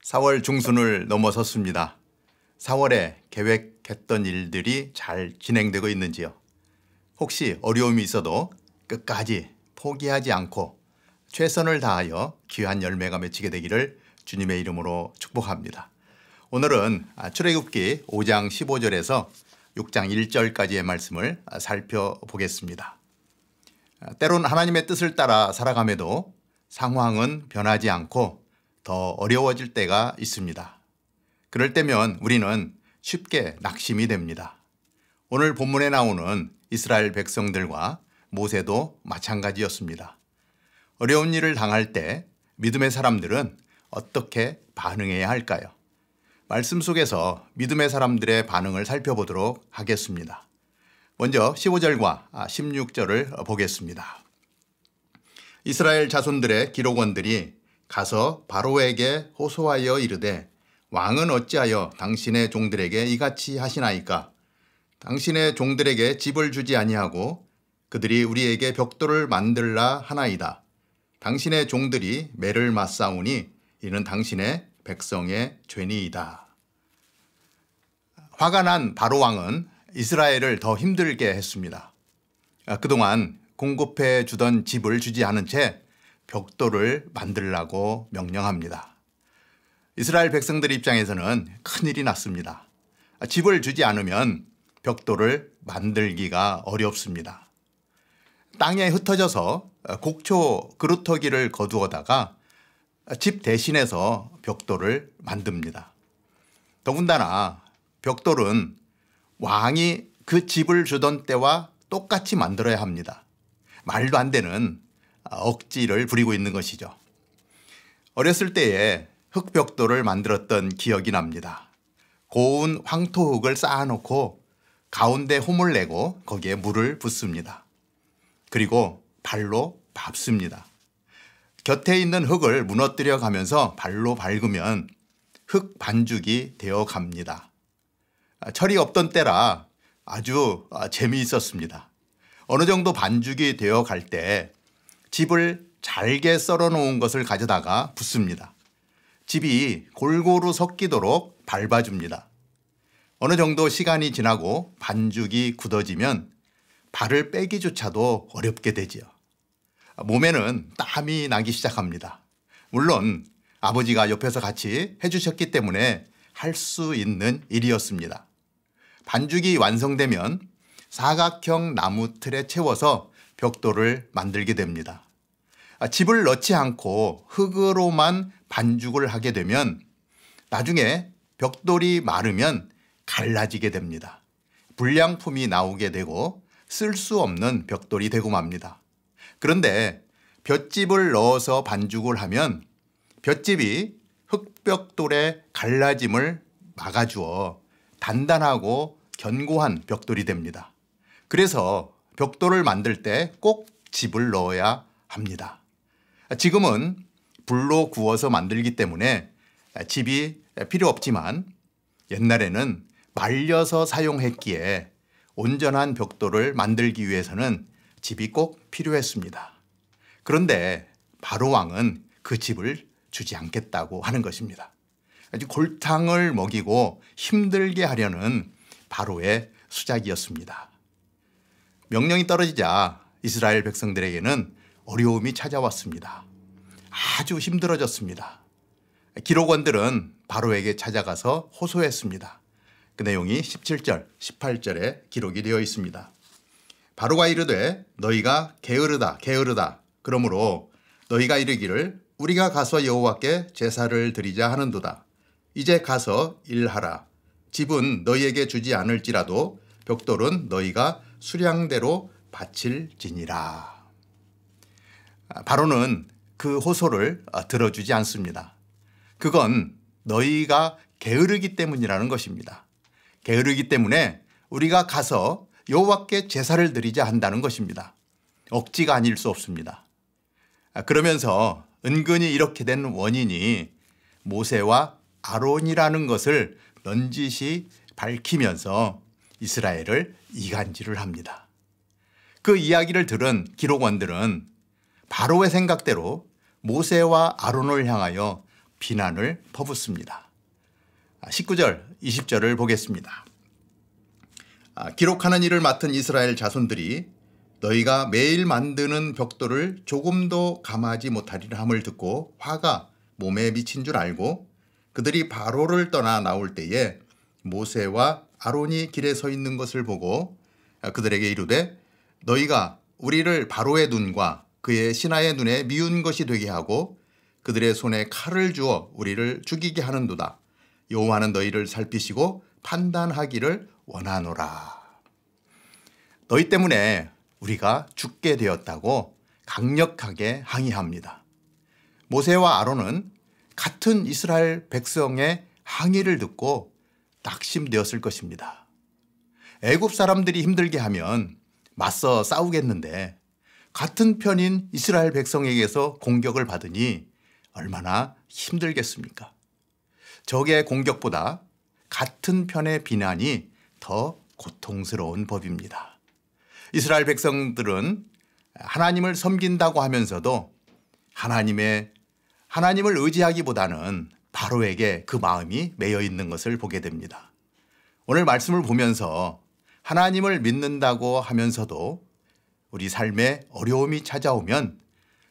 4월 중순을 넘어섰습니다. 4월에 계획했던 일들이 잘 진행되고 있는지요? 혹시 어려움이 있어도 끝까지 포기하지 않고 최선을 다하여 귀한 열매가 맺히게 되기를 주님의 이름으로 축복합니다. 오늘은 출애굽기 5장 15절에서 6장 1절까지의 말씀을 살펴보겠습니다. 때론 하나님의 뜻을 따라 살아감에도 상황은 변하지 않고 더 어려워질 때가 있습니다. 그럴 때면 우리는 쉽게 낙심이 됩니다. 오늘 본문에 나오는 이스라엘 백성들과 모세도 마찬가지였습니다. 어려운 일을 당할 때 믿음의 사람들은 어떻게 반응해야 할까요? 말씀 속에서 믿음의 사람들의 반응을 살펴보도록 하겠습니다. 먼저 15절과 16절을 보겠습니다. 이스라엘 자손들의 기록원들이 가서 바로에게 호소하여 이르되 왕은 어찌하여 당신의 종들에게 이같이 하시나이까? 당신의 종들에게 집을 주지 아니하고 그들이 우리에게 벽돌을 만들라 하나이다. 당신의 종들이 매를 맞사오니 이는 당신의 백성의 죄니이다. 화가 난 바로 왕은 이스라엘을 더 힘들게 했습니다. 그동안 공급해 주던 집을 주지 않은 채 벽돌을 만들라고 명령합니다. 이스라엘 백성들 입장에서는 큰일이 났습니다. 집을 주지 않으면 벽돌을 만들기가 어렵습니다. 땅에 흩어져서 곡초 그루터기를 거두어다가 집 대신해서 벽돌을 만듭니다. 더군다나 벽돌은 왕이 그 집을 주던 때와 똑같이 만들어야 합니다. 말도 안 되는 억지를 부리고 있는 것이죠. 어렸을 때에 흙벽돌을 만들었던 기억이 납니다. 고운 황토흙을 쌓아놓고 가운데 홈을 내고 거기에 물을 붓습니다. 그리고 발로 밟습니다. 곁에 있는 흙을 무너뜨려 가면서 발로 밟으면 흙 반죽이 되어 갑니다. 철이 없던 때라 아주 재미있었습니다. 어느 정도 반죽이 되어 갈 때 집을 잘게 썰어 놓은 것을 가져다가 붓습니다. 집이 골고루 섞이도록 밟아줍니다. 어느 정도 시간이 지나고 반죽이 굳어지면 발을 빼기조차도 어렵게 되지요. 몸에는 땀이 나기 시작합니다. 물론 아버지가 옆에서 같이 해주셨기 때문에 할 수 있는 일이었습니다. 반죽이 완성되면 사각형 나무 틀에 채워서 벽돌을 만들게 됩니다. 집을 넣지 않고 흙으로만 반죽을 하게 되면 나중에 벽돌이 마르면 갈라지게 됩니다. 불량품이 나오게 되고 쓸 수 없는 벽돌이 되고 맙니다. 그런데 볏짚을 넣어서 반죽을 하면 볏짚이 흙벽돌의 갈라짐을 막아주어 단단하고 견고한 벽돌이 됩니다. 그래서 벽돌을 만들 때 꼭 짚을 넣어야 합니다. 지금은 불로 구워서 만들기 때문에 짚이 필요 없지만 옛날에는 말려서 사용했기에 온전한 벽돌을 만들기 위해서는 짚이 꼭 필요했습니다. 그런데 바로 왕은 그 짚을 주지 않겠다고 하는 것입니다. 아주 골탕을 먹이고 힘들게 하려는 바로의 수작이었습니다. 명령이 떨어지자 이스라엘 백성들에게는 어려움이 찾아왔습니다. 아주 힘들어졌습니다. 기록원들은 바로에게 찾아가서 호소했습니다. 그 내용이 17절, 18절에 기록이 되어 있습니다. 바로가 이르되 너희가 게으르다 게으르다 그러므로 너희가 이르기를 우리가 가서 여호와께 제사를 드리자 하는도다. 이제 가서 일하라. 집은 너희에게 주지 않을지라도 벽돌은 너희가 수량대로 바칠지니라. 바로는 그 호소를 들어주지 않습니다. 그건 너희가 게으르기 때문이라는 것입니다. 게으르기 때문에 우리가 가서 여호와께 제사를 드리자 한다는 것입니다. 억지가 아닐 수 없습니다. 그러면서 은근히 이렇게 된 원인이 모세와 아론이라는 것을 넌지시 밝히면서 이스라엘을 이간질을 합니다. 그 이야기를 들은 기록원들은 바로의 생각대로 모세와 아론을 향하여 비난을 퍼붓습니다. 19절, 20절을 보겠습니다. 기록하는 일을 맡은 이스라엘 자손들이 너희가 매일 만드는 벽돌을 조금도 감하지 못하리라 함을 듣고 화가 몸에 미친 줄 알고 그들이 바로를 떠나 나올 때에 모세와 아론이 길에 서 있는 것을 보고 그들에게 이르되 너희가 우리를 바로의 눈과 그의 신하의 눈에 미운 것이 되게 하고 그들의 손에 칼을 주어 우리를 죽이게 하는도다. 여호와는 너희를 살피시고 판단하기를 원하노라. 너희 때문에 우리가 죽게 되었다고 강력하게 항의합니다. 모세와 아론은 같은 이스라엘 백성의 항의를 듣고 낙심되었을 것입니다. 애굽 사람들이 힘들게 하면 맞서 싸우겠는데 같은 편인 이스라엘 백성에게서 공격을 받으니 얼마나 힘들겠습니까? 적의 공격보다 같은 편의 비난이 더 고통스러운 법입니다. 이스라엘 백성들은 하나님을 섬긴다고 하면서도 하나님을 의지하기보다는 바로에게 그 마음이 매여 있는 것을 보게 됩니다. 오늘 말씀을 보면서 하나님을 믿는다고 하면서도 우리 삶에 어려움이 찾아오면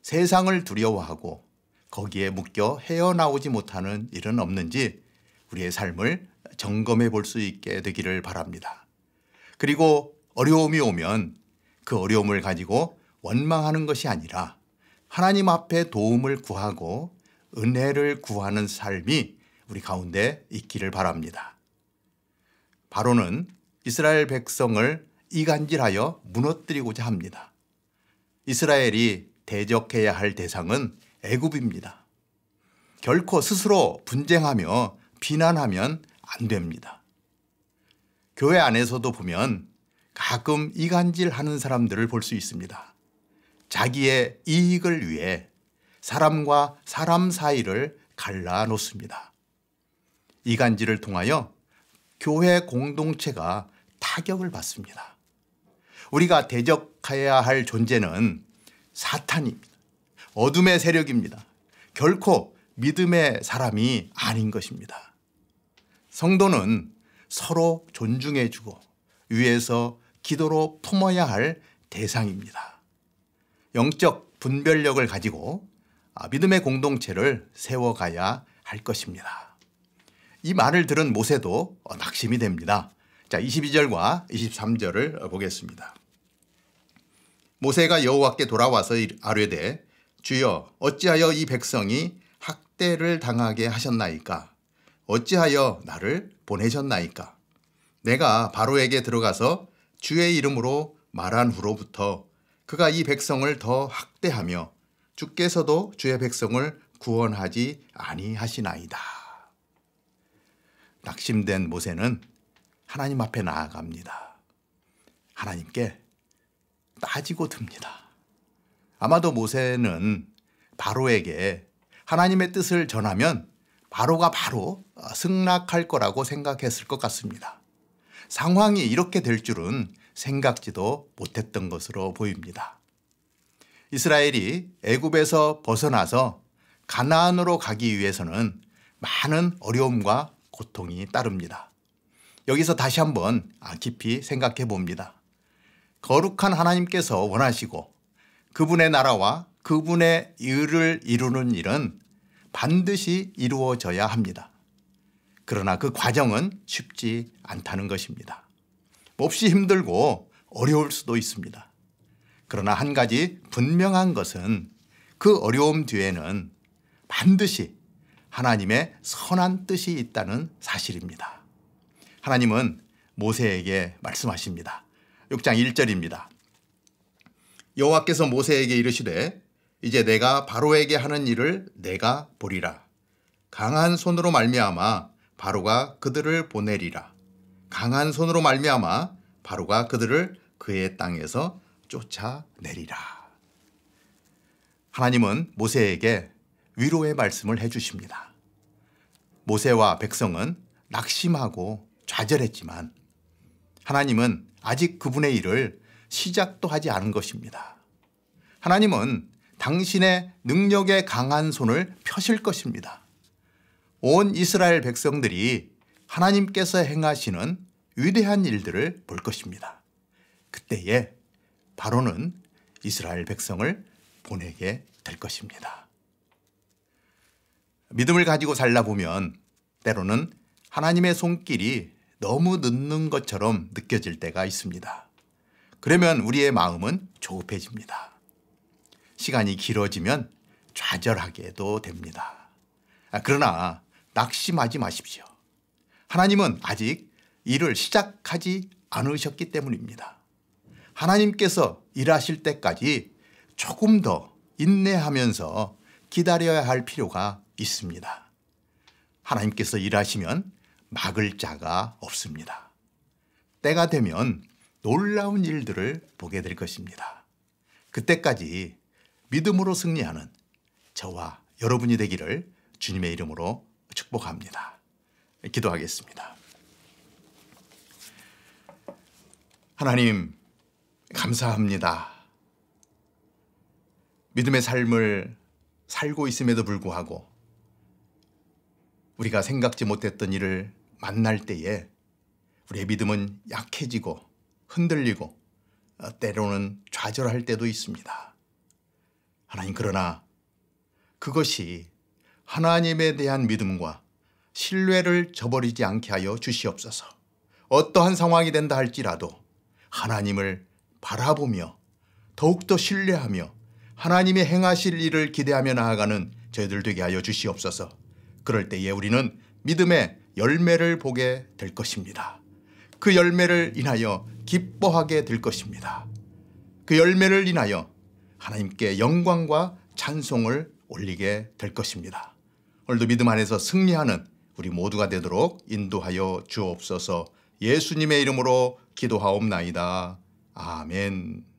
세상을 두려워하고 거기에 묶여 헤어나오지 못하는 일은 없는지 우리의 삶을 점검해 볼 수 있게 되기를 바랍니다. 그리고 어려움이 오면 그 어려움을 가지고 원망하는 것이 아니라 하나님 앞에 도움을 구하고 은혜를 구하는 삶이 우리 가운데 있기를 바랍니다. 바로는 이스라엘 백성을 이간질하여 무너뜨리고자 합니다. 이스라엘이 대적해야 할 대상은 애굽입니다. 결코 스스로 분쟁하며 비난하면 안 됩니다. 교회 안에서도 보면 가끔 이간질하는 사람들을 볼 수 있습니다. 자기의 이익을 위해 사람과 사람 사이를 갈라놓습니다. 이간질을 통하여 교회 공동체가 타격을 받습니다. 우리가 대적해야 할 존재는 사탄입니다. 어둠의 세력입니다. 결코 믿음의 사람이 아닌 것입니다. 성도는 서로 존중해주고 위에서 기도로 품어야 할 대상입니다. 영적 분별력을 가지고 믿음의 공동체를 세워가야 할 것입니다. 이 말을 들은 모세도 낙심이 됩니다. 자, 22절과 23절을 보겠습니다. 모세가 여호와께 돌아와서 아뢰되 주여 어찌하여 이 백성이 학대를 당하게 하셨나이까? 어찌하여 나를 보내셨나이까? 내가 바로에게 들어가서 주의 이름으로 말한 후로부터 그가 이 백성을 더 학대하며 주께서도 주의 백성을 구원하지 아니하시나이다. 낙심된 모세는 하나님 앞에 나아갑니다. 하나님께 따지고 듭니다. 아마도 모세는 바로에게 하나님의 뜻을 전하면 바로가 바로 승낙할 거라고 생각했을 것 같습니다. 상황이 이렇게 될 줄은 생각지도 못했던 것으로 보입니다. 이스라엘이 애굽에서 벗어나서 가나안으로 가기 위해서는 많은 어려움과 고통이 따릅니다. 여기서 다시 한번 깊이 생각해 봅니다. 거룩한 하나님께서 원하시고 그분의 나라와 그분의 의를 이루는 일은 반드시 이루어져야 합니다. 그러나 그 과정은 쉽지 않다는 것입니다. 몹시 힘들고 어려울 수도 있습니다. 그러나 한 가지 분명한 것은 그 어려움 뒤에는 반드시 하나님의 선한 뜻이 있다는 사실입니다. 하나님은 모세에게 말씀하십니다. 6장 1절입니다. 여호와께서 모세에게 이르시되 이제 내가 바로에게 하는 일을 내가 보리라. 강한 손으로 말미암아 바로가 그들을 보내리라. 강한 손으로 말미암아 바로가 그들을 그의 땅에서 쫓아내리라. 하나님은 모세에게 위로의 말씀을 해주십니다. 모세와 백성은 낙심하고 좌절했지만 하나님은 아직 그분의 일을 시작도 하지 않은 것입니다. 하나님은 당신의 능력의 강한 손을 펴실 것입니다. 온 이스라엘 백성들이 하나님께서 행하시는 위대한 일들을 볼 것입니다. 그때에 바로는 이스라엘 백성을 보내게 될 것입니다. 믿음을 가지고 살다 보면 때로는 하나님의 손길이 너무 늦는 것처럼 느껴질 때가 있습니다. 그러면 우리의 마음은 조급해집니다. 시간이 길어지면 좌절하게도 됩니다. 그러나 낙심하지 마십시오. 하나님은 아직 일을 시작하지 않으셨기 때문입니다. 하나님께서 일하실 때까지 조금 더 인내하면서 기다려야 할 필요가 있습니다. 하나님께서 일하시면 막을 자가 없습니다. 때가 되면 놀라운 일들을 보게 될 것입니다. 그때까지 믿음으로 승리하는 저와 여러분이 되기를 주님의 이름으로 축복합니다. 기도하겠습니다. 하나님, 감사합니다. 믿음의 삶을 살고 있음에도 불구하고 우리가 생각지 못했던 일을 만날 때에 우리의 믿음은 약해지고 흔들리고 때로는 좌절할 때도 있습니다. 하나님, 그러나 그것이 하나님에 대한 믿음과 신뢰를 저버리지 않게 하여 주시옵소서. 어떠한 상황이 된다 할지라도 하나님을 바라보며 더욱더 신뢰하며 하나님의 행하실 일을 기대하며 나아가는 저희들 되게 하여 주시옵소서. 그럴 때에 우리는 믿음의 열매를 보게 될 것입니다. 그 열매를 인하여 기뻐하게 될 것입니다. 그 열매를 인하여 하나님께 영광과 찬송을 올리게 될 것입니다. 오늘도 믿음 안에서 승리하는 우리 모두가 되도록 인도하여 주옵소서. 예수님의 이름으로 기도하옵나이다. 아멘.